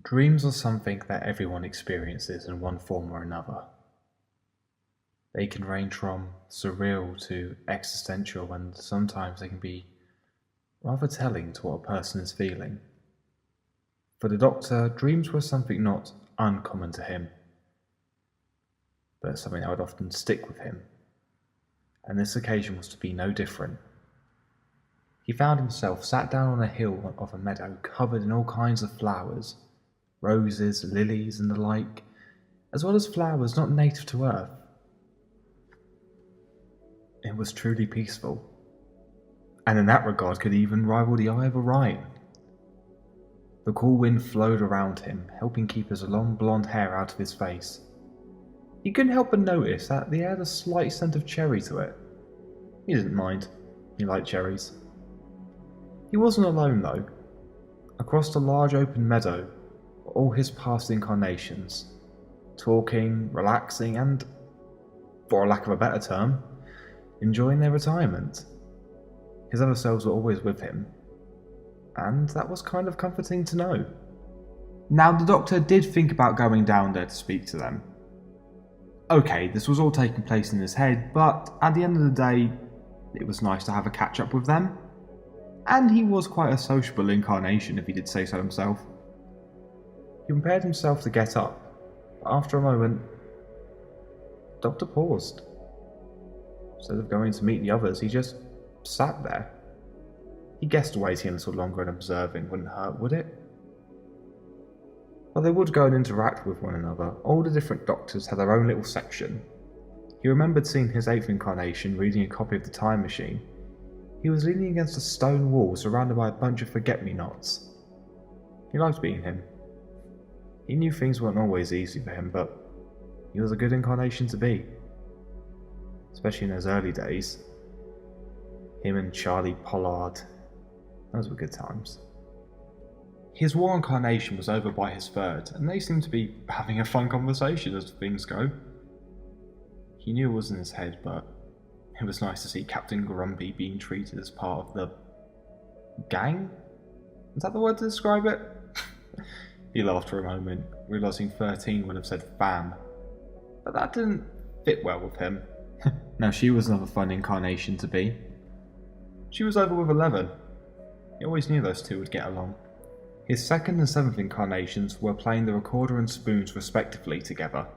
Dreams are something that everyone experiences in one form or another. They can range from surreal to existential, and sometimes they can be rather telling to what a person is feeling. For the Doctor, dreams were something not uncommon to him, but something that would often stick with him, and this occasion was to be no different. He found himself sat down on a hill of a meadow covered in all kinds of flowers, roses, lilies, and the like, as well as flowers not native to Earth. It was truly peaceful, and in that regard could even rival the Eye of Orion. The cool wind flowed around him, helping keep his long blonde hair out of his face. He couldn't help but notice that the air had a slight scent of cherry to it. He didn't mind. He liked cherries. He wasn't alone, though. Across the large open meadow were all his past incarnations, talking, relaxing, and, for a lack of a better term, enjoying their retirement. His other selves were always with him, and that was kind of comforting to know. Now, the Doctor did think about going down there to speak to them. Okay, this was all taking place in his head, but at the end of the day, it was nice to have a catch-up with them. And he was quite a sociable incarnation, if he did say so himself. He prepared himself to get up, but after a moment, the Doctor paused. Instead of going to meet the others, he just sat there. He guessed waiting a little longer and observing wouldn't hurt, would it? Well, they would go and interact with one another. All the different Doctors had their own little section. He remembered seeing his 8th incarnation reading a copy of the Time Machine. He was leaning against a stone wall surrounded by a bunch of forget-me-nots. He liked being him. He knew things weren't always easy for him, but he was a good incarnation to be. Especially in those early days. Him and Charlie Pollard. Those were good times. His war incarnation was over by his 3rd, and they seemed to be having a fun conversation as things go. He knew it was in his head, but it was nice to see Captain Grumpy being treated as part of the gang? Is that the word to describe it? He laughed for a moment, realising 13 would have said fam, but that didn't fit well with him. Now she was another fun incarnation to be. She was over with 11. He always knew those two would get along. His 2nd and 7th incarnations were playing the recorder and spoons respectively together.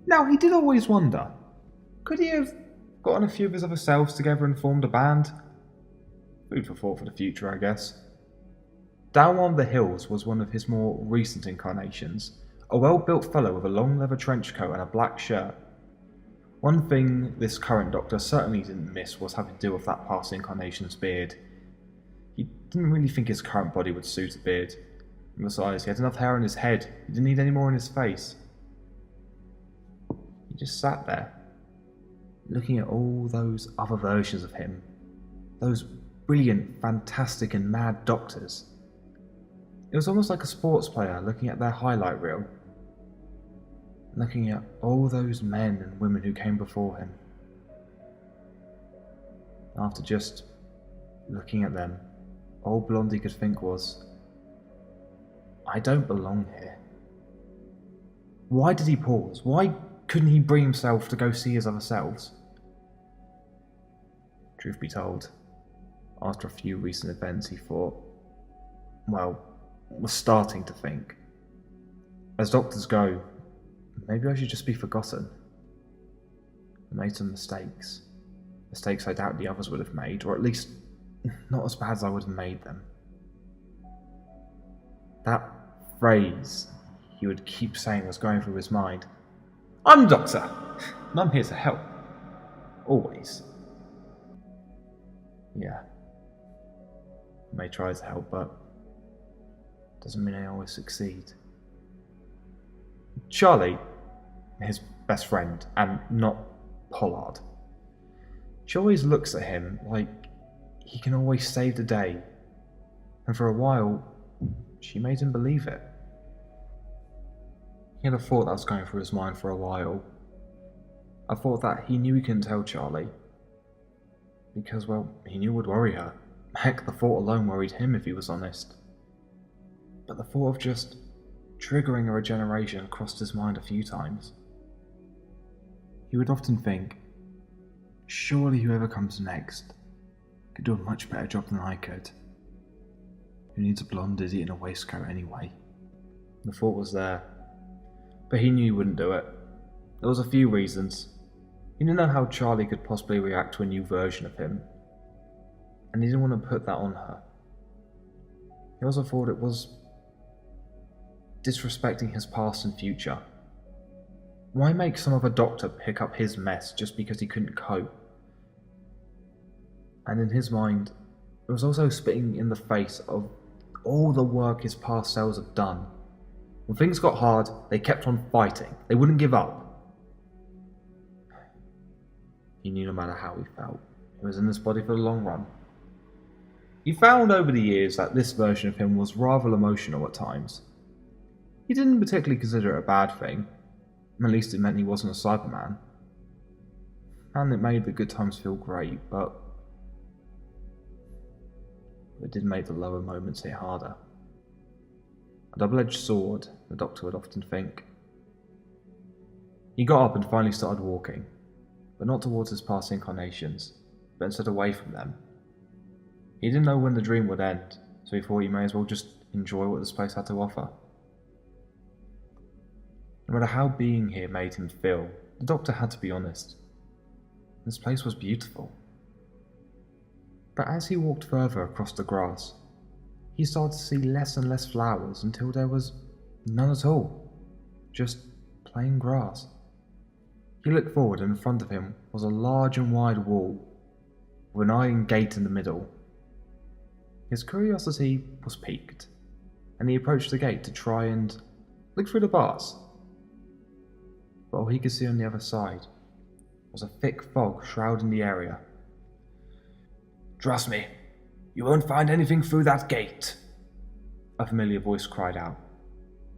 Now he did always wonder, could he have gotten a few of his other selves together and formed a band? Food for thought for the future, I guess. Down one of the hills was one of his more recent incarnations, a well-built fellow with a long leather trench coat and a black shirt. One thing this current Doctor certainly didn't miss was having to deal with that past incarnation's beard. He didn't really think his current body would suit a beard. And besides, he had enough hair on his head, he didn't need any more on his face. He just sat there, looking at all those other versions of him, those brilliant, fantastic and mad Doctors. It was almost like a sports player looking at their highlight reel, looking at all those men and women who came before him. After just looking at them, all Blondie could think was, I don't belong here. Why did he pause? Why couldn't he bring himself to go see his other selves? Truth be told, after a few recent events he thought, was starting to think, as Doctors go, maybe I should just be forgotten. I made some mistakes. Mistakes I doubt the others would have made, or at least not as bad as I would have made them. That phrase he would keep saying was going through his mind. I'm the Doctor, and I'm here to help. Always. Yeah. I may try to help, but doesn't mean I always succeed. Charlie, his best friend, and not Pollard. She always looks at him like he can always save the day, and for a while, she made him believe it. He had a thought that was going through his mind for a while. I thought that he knew he couldn't tell Charlie, because, he knew it would worry her. Heck, the thought alone worried him if he was honest. but the thought of just triggering a regeneration crossed his mind a few times. He would often think, surely whoever comes next could do a much better job than I could. Who needs a blonde idiot in a waistcoat anyway? The thought was there, but he knew he wouldn't do it. There was a few reasons. He didn't know how Charlie could possibly react to a new version of him, and he didn't want to put that on her. He also thought it was disrespecting his past and future. Why make some other doctor pick up his mess just because he couldn't cope? And in his mind, it was also spitting in the face of all the work his past selves had done. When things got hard, they kept on fighting. They wouldn't give up. He knew no matter how he felt, he was in this body for the long run. He found over the years that this version of him was rather emotional at times. He didn't particularly consider it a bad thing. At least it meant he wasn't a Cyberman. And it made the good times feel great, but it did make the lower moments hit harder. A double-edged sword, the doctor would often think. He got up and finally started walking, but not towards his past incarnations, but instead away from them. He didn't know when the dream would end, so he thought he may as well just enjoy what this place had to offer. No matter how being here made him feel, the doctor had to be honest. This place was beautiful. But as he walked further across the grass, he started to see less and less flowers until there was none at all. Just plain grass. He looked forward and in front of him was a large and wide wall, with an iron gate in the middle. His curiosity was piqued, and he approached the gate to try and look through the bars. But all he could see on the other side was a thick fog shrouding the area. "Trust me, you won't find anything through that gate," a familiar voice cried out.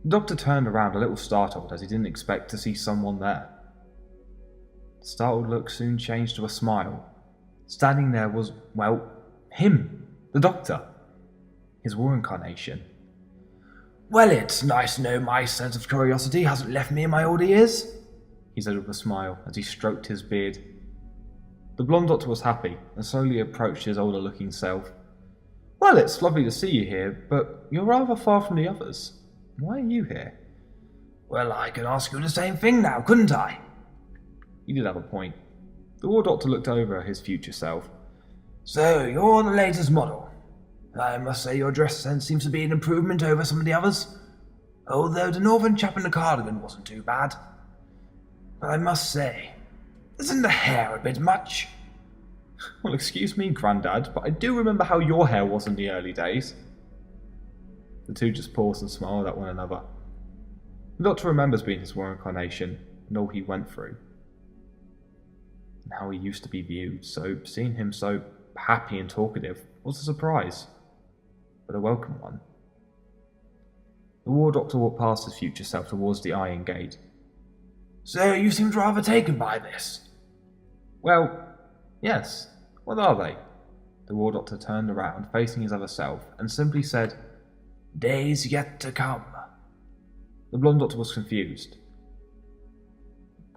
The doctor turned around a little startled as he didn't expect to see someone there. The startled look soon changed to a smile. Standing there was, well, him, the doctor, his war incarnation. "Well, it's nice to know my sense of curiosity hasn't left me in my old years," he said with a smile as he stroked his beard. The blonde doctor was happy and slowly approached his older-looking self. "Well, it's lovely to see you here, but you're rather far from the others. Why are you here?" "Well, I could ask you the same thing now, couldn't I?" He did have a point. The war doctor looked over at his future self. "So, you're the latest model. I must say your dress sense seems to be an improvement over some of the others, although the northern chap in the cardigan wasn't too bad. But I must say, isn't the hair a bit much?" "Well, excuse me, Grandad, but I do remember how your hair was in the early days." The two just paused and smiled at one another. The doctor remembers being his war incarnation and all he went through, and how he used to be viewed, so seeing him so happy and talkative was a surprise, but a welcome one. The war doctor walked past his future self towards the iron gate. "So you seemed rather taken by this?" "Well, yes. What are they?" The war doctor turned around, facing his other self, and simply said, "Days yet to come." The blonde doctor was confused.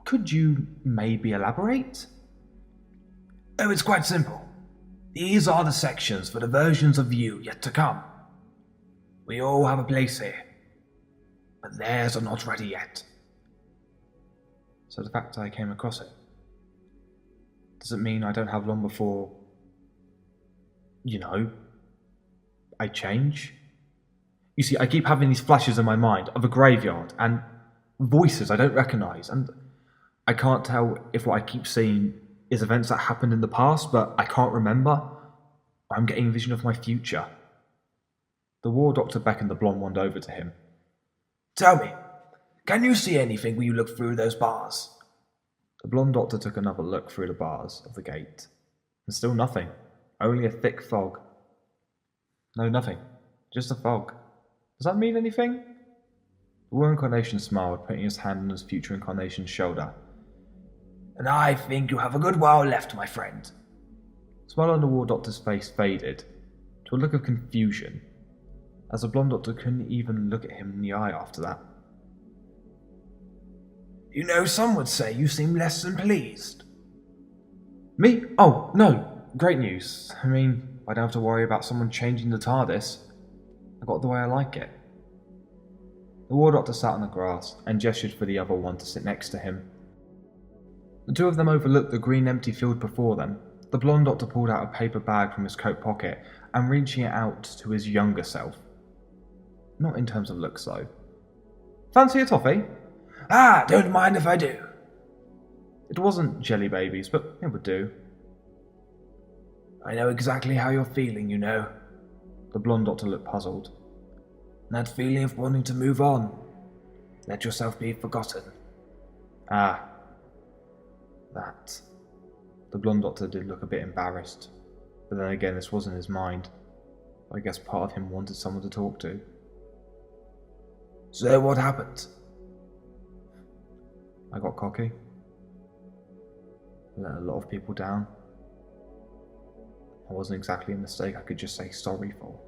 "Could you maybe elaborate?" "Oh, it's quite simple. These are the sections for the versions of you yet to come. We all have a place here, but theirs are not ready yet." "So the fact I came across it, does it mean I don't have long before, I change?" You see, I keep having these flashes in my mind of a graveyard and voices I don't recognise, and I can't tell if what I keep seeing is events that happened in the past, but I can't remember. I'm getting a vision of my future. The war doctor beckoned the blonde one over to him. "Tell me, can you see anything when you look through those bars?" The blonde doctor took another look through the bars of the gate, and still nothing, only a thick fog. "No, nothing, just a fog. Does that mean anything?" The war incarnation smiled, putting his hand on his future incarnation's shoulder. "And I think you have a good while left, my friend." The smile on the war doctor's face faded to a look of confusion. as the blonde doctor couldn't even look at him in the eye after that. You know, some would say you seem less than pleased. Me? Oh, no. Great news. I mean, I don't have to worry about someone changing the TARDIS. I got it the way I like it. The war doctor sat on the grass and gestured for the other one to sit next to him. The two of them overlooked the green empty field before them. The blonde doctor pulled out a paper bag from his coat pocket and reaching it out to his younger self. Not in terms of looks, though. Fancy a toffee? Ah, don't mind if I do. It wasn't jelly babies, but it would do. I know exactly how you're feeling, you know. The blonde doctor looked puzzled. That feeling of wanting to move on. Let yourself be forgotten. Ah. That. The blonde doctor did look a bit embarrassed. But then again, this wasn't his mind. I guess part of him wanted someone to talk to. So what happened? I got cocky. Let a lot of people down. It wasn't exactly a mistake I could just say sorry for.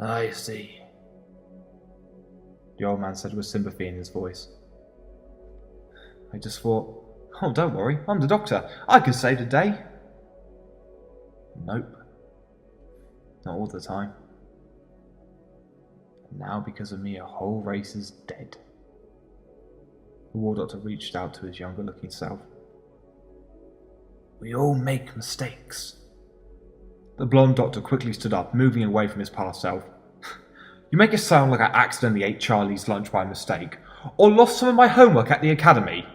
I see. The old man said with sympathy in his voice. I just thought, oh, don't worry, I'm the doctor. I can save the day. Nope. Not all the time. And now, because of me, a whole race is dead. The war doctor reached out to his younger looking self. We all make mistakes. The blonde doctor quickly stood up, moving away from his past self. You make it sound like I accidentally ate Charlie's lunch by mistake, or lost some of my homework at the academy.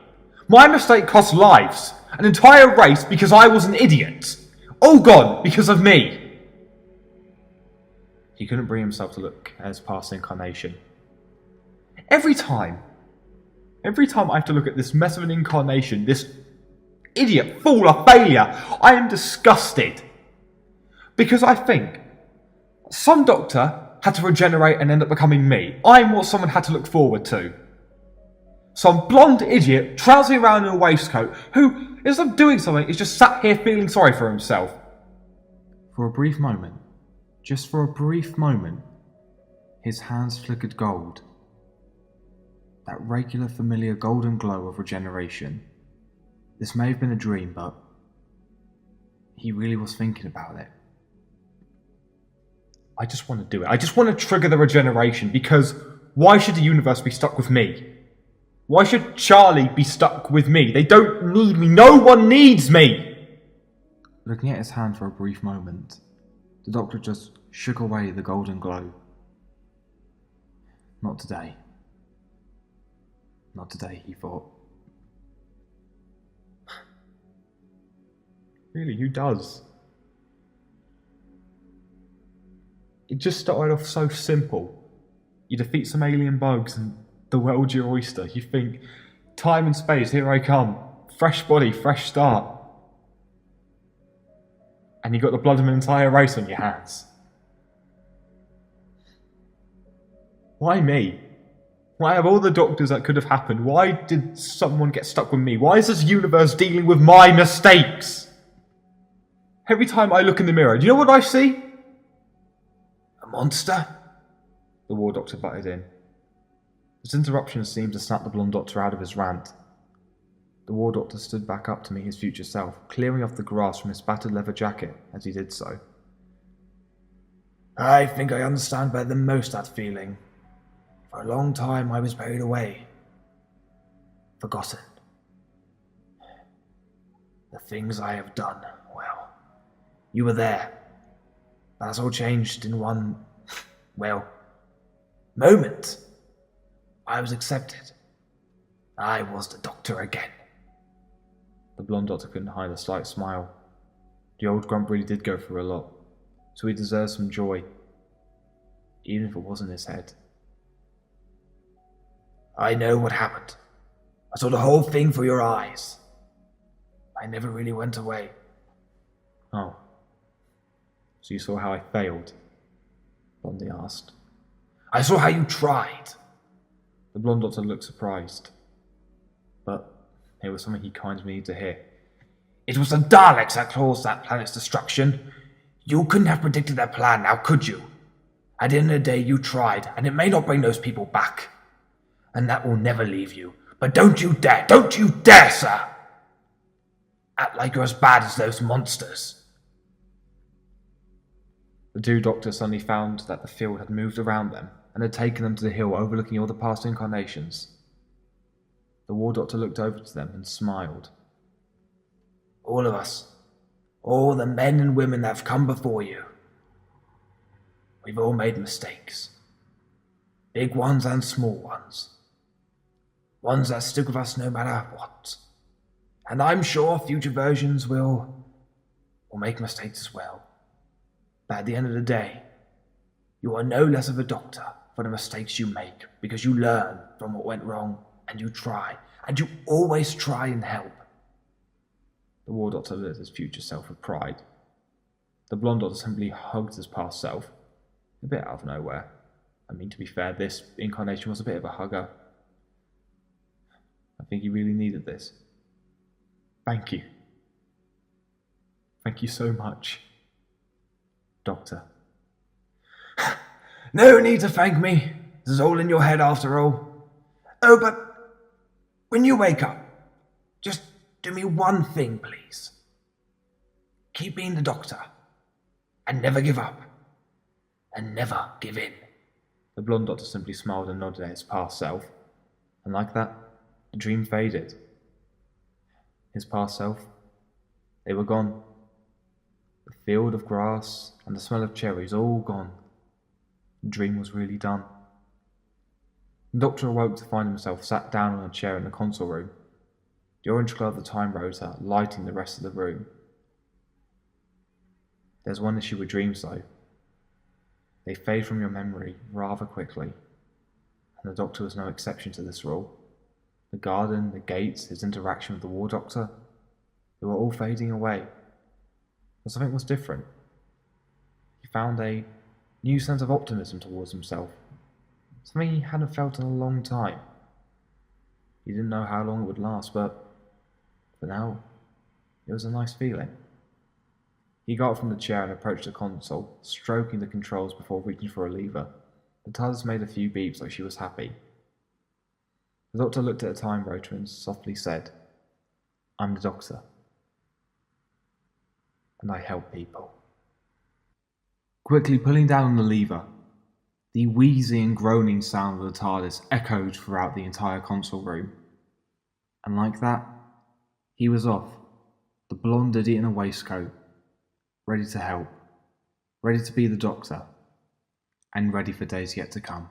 My mistake cost lives, an entire race because I was an idiot. All gone because of me. He couldn't bring himself to look at his past incarnation. Every time I have to look at this mess of an incarnation, this idiot, fool, or failure, I am disgusted. Because I think some doctor had to regenerate and end up becoming me. I'm what someone had to look forward to. Some blonde idiot trouncing around in a waistcoat who, instead of doing something, is just sat here feeling sorry for himself. For a brief moment, just for a brief moment, his hands flickered gold. That regular, familiar golden glow of regeneration. This may have been a dream, but he really was thinking about it. I just want to do it. I just want to trigger the regeneration, because why should the universe be stuck with me? Why should Charlie be stuck with me? They don't need me. No one needs me! Looking at his hand for a brief moment, the doctor just shook away the golden glow. Not today. Not today, he thought. Really, who does? It just started off so simple. You defeat some alien bugs and the world's your oyster. You think, time and space, here I come. Fresh body, fresh start. And you got the blood of an entire race on your hands. Why me? Why have all the doctors that could have happened? Why did someone get stuck with me? Why is this universe dealing with my mistakes? Every time I look in the mirror, do you know what I see? A monster? The war doctor butted in. This interruption seemed to snap the blonde doctor out of his rant. The war doctor stood back up to meet his future self, clearing off the grass from his battered leather jacket as he did so. I think I understand better than most that feeling. For a long time I was buried away. Forgotten. The things I have done, well, you were there. That's all changed in one, well, moment. I was accepted. I was the doctor again. The blonde doctor couldn't hide a slight smile. The old grump really did go through a lot, so he deserved some joy, even if it wasn't his head. I know what happened. I saw the whole thing through your eyes. I never really went away. Oh. So you saw how I failed? Blondie asked. I saw how you tried. The blonde doctor looked surprised. But it was something he kind of needed to hear. It was the Daleks that caused that planet's destruction. You couldn't have predicted their plan, now could you? At the end of the day, you tried, and it may not bring those people back. And that will never leave you. But don't you dare, sir! Act like you're as bad as those monsters. The two doctors suddenly found that the field had moved around them and had taken them to the hill overlooking all the past incarnations. The war doctor looked over to them and smiled. All of us, all the men and women that have come before you, we've all made mistakes. Big ones and small ones. Ones that stick with us no matter what. And I'm sure future versions will make mistakes as well. But at the end of the day, you are no less of a doctor for the mistakes you make, because you learn from what went wrong and you try. And you always try and help. The war doctor looked at his future self with pride. The blonde doctor simply hugged his past self, a bit out of nowhere. I mean, to be fair, this incarnation was a bit of a hugger. I think he really needed this. Thank you. Thank you so much, Doctor. No need to thank me. This is all in your head after all. Oh, but when you wake up, just do me one thing, please. Keep being the doctor. And never give up. And never give in. The blonde doctor simply smiled and nodded at his past self. And like that, the dream faded. His past self, they were gone. The field of grass and the smell of cherries all gone. The dream was really done. The doctor awoke to find himself sat down on a chair in the console room, the orange glow of the time rotor lighting the rest of the room. There's one issue with dreams though. They fade from your memory rather quickly, and the doctor was no exception to this rule. The garden, the gates, his interaction with the war doctor, they were all fading away. But something was different. He found a new sense of optimism towards himself, something he hadn't felt in a long time. He didn't know how long it would last, but for now, it was a nice feeling. He got up from the chair and approached the console, stroking the controls before reaching for a lever. The TARDIS made a few beeps like she was happy. The doctor looked at the time rotor and softly said, "I'm the doctor. And I help people." Quickly pulling down on the lever, the wheezing and groaning sound of the TARDIS echoed throughout the entire console room. And like that, he was off, the blonde idiot in a waistcoat, ready to help, ready to be the doctor, and ready for days yet to come.